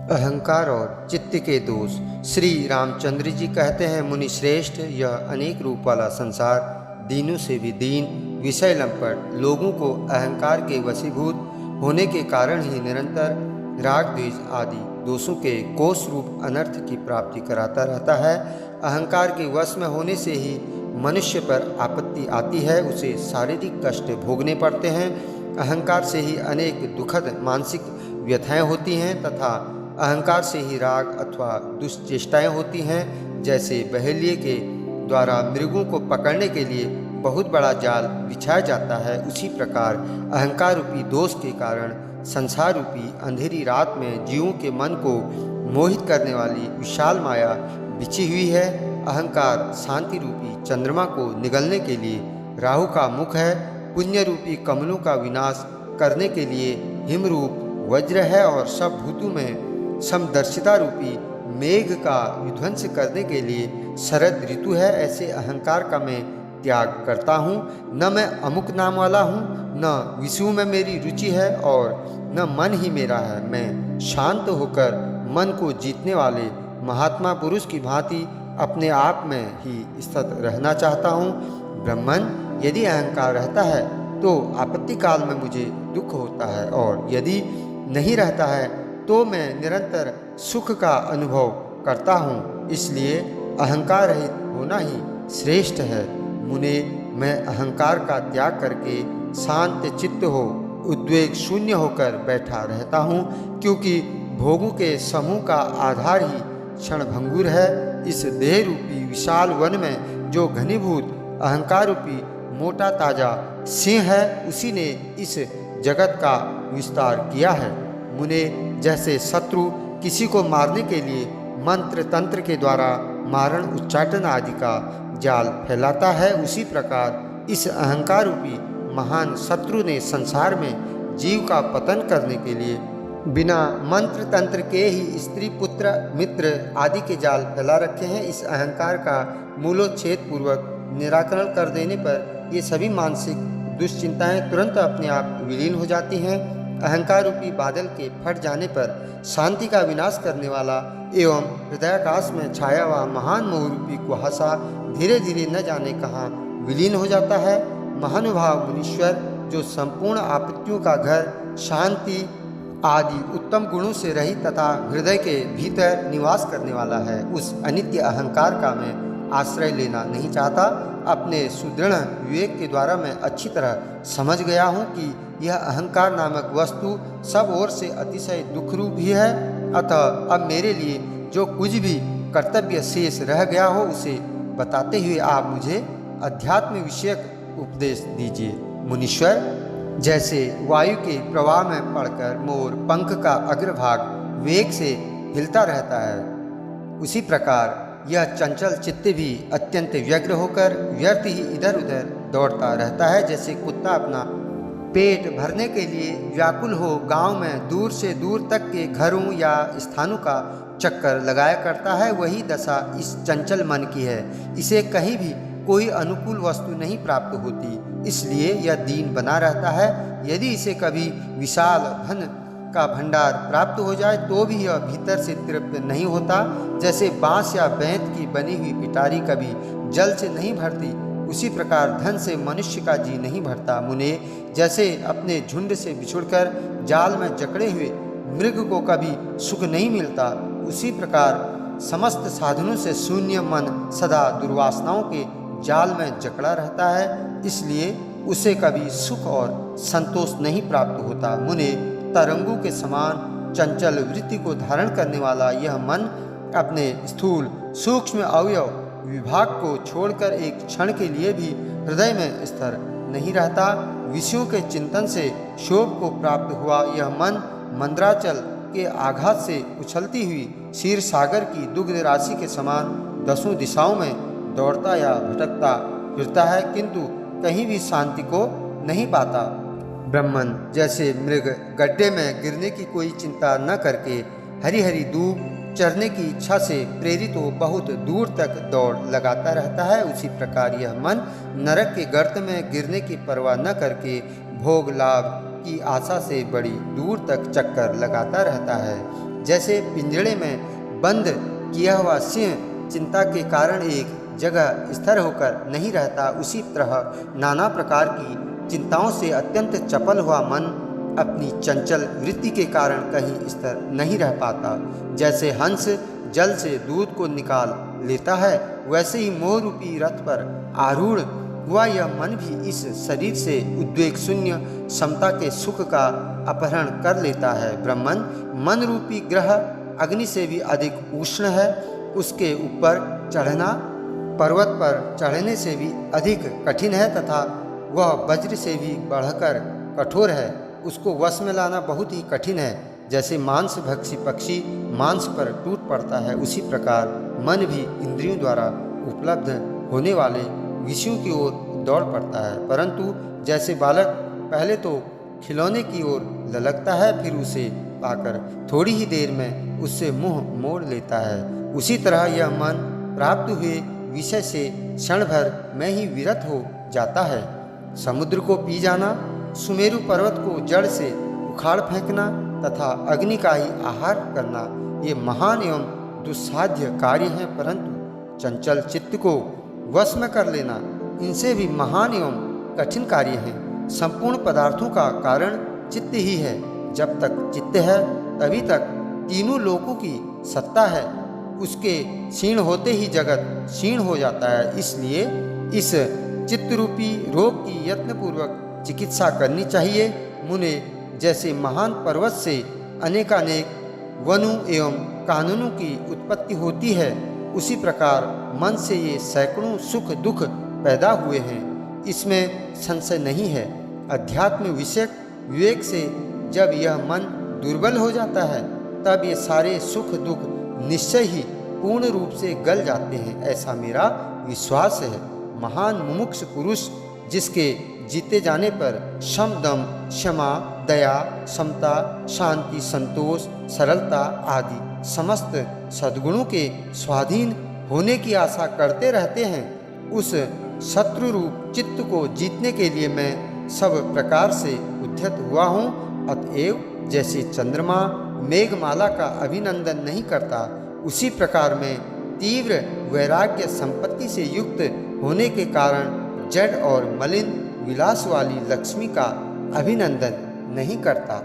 अहंकार और चित्त के दोष। श्री रामचंद्र जी कहते हैं, मुनि श्रेष्ठ, यह अनेक रूप वाला संसार दीनों से भी दीन, विषय लंपट लोगों को अहंकार के वशीभूत होने के कारण ही निरंतर राग द्वेष आदि दोषों के कोष रूप अनर्थ की प्राप्ति कराता रहता है। अहंकार के वश में होने से ही मनुष्य पर आपत्ति आती है, उसे शारीरिक कष्ट भोगने पड़ते हैं। अहंकार से ही अनेक दुखद मानसिक व्यथाएं होती हैं तथा अहंकार से ही राग अथवा दुष्चेष्टाएं होती हैं। जैसे बहेलिए के द्वारा मृगों को पकड़ने के लिए बहुत बड़ा जाल बिछाया जाता है, उसी प्रकार अहंकार रूपी दोष के कारण संसार रूपी अंधेरी रात में जीवों के मन को मोहित करने वाली विशाल माया बिछी हुई है। अहंकार शांति रूपी चंद्रमा को निगलने के लिए राहु का मुख है, पुण्य रूपी कमलों का विनाश करने के लिए हिमरूप वज्र है और सब भूतों में समदर्शिता रूपी मेघ का विध्वंस करने के लिए शरद ऋतु है। ऐसे अहंकार का मैं त्याग करता हूँ। न मैं अमुक नाम वाला हूँ, न विषयों में मेरी रुचि है और न मन ही मेरा है। मैं शांत होकर मन को जीतने वाले महात्मा पुरुष की भांति अपने आप में ही स्थित रहना चाहता हूँ। ब्रह्मन, यदि अहंकार रहता है तो आपत्ति काल में मुझे दुख होता है और यदि नहीं रहता है तो मैं निरंतर सुख का अनुभव करता हूँ। इसलिए अहंकार रहित होना ही श्रेष्ठ है। मुने, मैं अहंकार का त्याग करके शांत चित्त हो उद्वेग शून्य होकर बैठा रहता हूँ, क्योंकि भोगों के समूह का आधार ही क्षणभंगुर है। इस देह रूपी विशाल वन में जो घनीभूत अहंकार रूपी मोटा ताजा सिंह है, उसी ने इस जगत का विस्तार किया है। मुने, जैसे शत्रु किसी को मारने के लिए मंत्र तंत्र के द्वारा मारण उच्चाटन आदि का जाल फैलाता है, उसी प्रकार इस अहंकार रूपी महान शत्रु ने संसार में जीव का पतन करने के लिए बिना मंत्र तंत्र के ही स्त्री पुत्र मित्र आदि के जाल फैला रखे हैं। इस अहंकार का मूलोच्छेद पूर्वक निराकरण कर देने पर ये सभी मानसिक दुश्चिंताएं तुरंत अपने आप विलीन हो जाती हैं। अहंकार रूपी बादल के फट जाने पर शांति का विनाश करने वाला एवं हृदयाकाश में छाया हुआ महान मोह रूपी कुहासा धीरे धीरे न जाने कहाँ विलीन हो जाता है। महानुभाव मुनीश्वर, जो संपूर्ण आपत्तियों का घर, शांति आदि उत्तम गुणों से रहित तथा हृदय के भीतर निवास करने वाला है, उस अनित्य अहंकार का मैं आश्रय लेना नहीं चाहता। अपने सुदृढ़ विवेक के द्वारा मैं अच्छी तरह समझ गया हूँ कि यह अहंकार नामक वस्तु सब ओर से अतिशय दुखरूप भी है। अतः अब मेरे लिए जो कुछ भी कर्तव्य शेष रह गया हो उसे बताते हुए आप मुझे अध्यात्म विषयक उपदेश दीजिए। मुनीश्वर, जैसे वायु के प्रवाह में पड़कर मोर पंख का अग्रभाग वेग से हिलता रहता है, उसी प्रकार यह चंचल चित्त भी अत्यंत व्यग्र होकर व्यर्थ ही इधर उधर दौड़ता रहता है। जैसे कुत्ता अपना पेट भरने के लिए व्याकुल हो गांव में दूर से दूर तक के घरों या स्थानों का चक्कर लगाया करता है, वही दशा इस चंचल मन की है। इसे कहीं भी कोई अनुकूल वस्तु नहीं प्राप्त होती, इसलिए यह दीन बना रहता है। यदि इसे कभी विशाल धन का भंडार प्राप्त हो जाए तो भी यह भीतर से तृप्त नहीं होता। जैसे बांस या बैंत की बनी हुई पिटारी कभी जल से नहीं भरती, उसी प्रकार धन से मनुष्य का जी नहीं भरता। मुने, जैसे अपने झुंड से बिछुड़कर जाल में जकड़े हुए मृग को कभी सुख नहीं मिलता, उसी प्रकार समस्त साधनों से शून्य मन सदा दुर्वासनाओं के जाल में जकड़ा रहता है, इसलिए उसे कभी सुख और संतोष नहीं प्राप्त होता। मुने, तरंगों के समान चंचल वृत्ति को धारण करने वाला यह मन अपने स्थूल सूक्ष्म अवयव विभाग को छोड़कर एक क्षण के लिए भी हृदय में स्थिर नहीं रहता। विषयों के चिंतन से शोभ को प्राप्त हुआ यह मन मंद्राचल के आघात से उछलती हुई क्षीर सागर की दुग्ध राशि के समान दसों दिशाओं में दौड़ता या भटकता फिरता है, किंतु कहीं भी शांति को नहीं पाता। ब्रह्मन, जैसे मृग गड्ढे में गिरने की कोई चिंता न करके हरी हरी दूब चरने की इच्छा से प्रेरित हो बहुत दूर तक दौड़ लगाता रहता है, उसी प्रकार यह मन नरक के गर्त में गिरने की परवाह न करके भोग लाभ की आशा से बड़ी दूर तक चक्कर लगाता रहता है। जैसे पिंजड़े में बंद किया हुआ सिंह चिंता के कारण एक जगह स्थिर होकर नहीं रहता, उसी तरह नाना प्रकार की चिंताओं से अत्यंत चपल हुआ मन अपनी चंचल वृत्ति के कारण कहीं स्थिर नहीं रह पाता। जैसे हंस जल से दूध को निकाल लेता है, वैसे ही मोह रूपी रथ पर आरूढ़ हुआ यह मन भी इस शरीर से उद्वेग शून्य समता के सुख का अपहरण कर लेता है। ब्रह्मन मन रूपी ग्रह अग्नि से भी अधिक उष्ण है, उसके ऊपर चढ़ना पर्वत पर चढ़ने से भी अधिक कठिन है तथा वह वज्र से भी बढ़कर कठोर है, उसको वश में लाना बहुत ही कठिन है। जैसे मांस भक्षी पक्षी मांस पर टूट पड़ता है, उसी प्रकार मन भी इंद्रियों द्वारा उपलब्ध होने वाले विषयों की ओर दौड़ पड़ता है। परंतु जैसे बालक पहले तो खिलौने की ओर ललकता है, फिर उसे पाकर थोड़ी ही देर में उससे मुंह मोड़ लेता है, उसी तरह यह मन प्राप्त हुए विषय से क्षण भर में ही विरत हो जाता है। समुद्र को पी जाना, सुमेरु पर्वत को जड़ से उखाड़ फेंकना तथा अग्नि का ही आहार करना ये महान एवं दुस्साध्य कार्य हैं, परंतु चंचल चित्त को वश में कर लेना इनसे भी महान एवं कठिन कार्य हैं। संपूर्ण पदार्थों का कारण चित्त ही है, जब तक चित्त है तभी तक तीनों लोकों की सत्ता है, उसके क्षीण होते ही जगत क्षीण हो जाता है। इसलिए इस चित्त रूपी रोग की यत्नपूर्वक चिकित्सा करनी चाहिए। मुने जैसे महान पर्वत से अनेकानेक वनु एवं कानूनों की उत्पत्ति होती है, उसी प्रकार मन से ये सैकड़ों सुख दुख पैदा हुए हैं, इसमें संशय नहीं है। अध्यात्म विषयक विवेक से जब यह मन दुर्बल हो जाता है, तब ये सारे सुख दुख निश्चय ही पूर्ण रूप से गल जाते हैं, ऐसा मेरा विश्वास है। महान मुमुक्ष पुरुष जिसके जीते जाने पर शम दम क्षमा दया समता शांति संतोष सरलता आदि समस्त सद्गुणों के स्वाधीन होने की आशा करते रहते हैं, उस शत्रु रूप चित्त को जीतने के लिए मैं सब प्रकार से उद्यत हुआ हूँ। अतएव जैसे चंद्रमा मेघमाला का अभिनंदन नहीं करता, उसी प्रकार में तीव्र वैराग्य संपत्ति से युक्त होने के कारण जड़ और मलिन विलास वाली लक्ष्मी का अभिनंदन नहीं करता।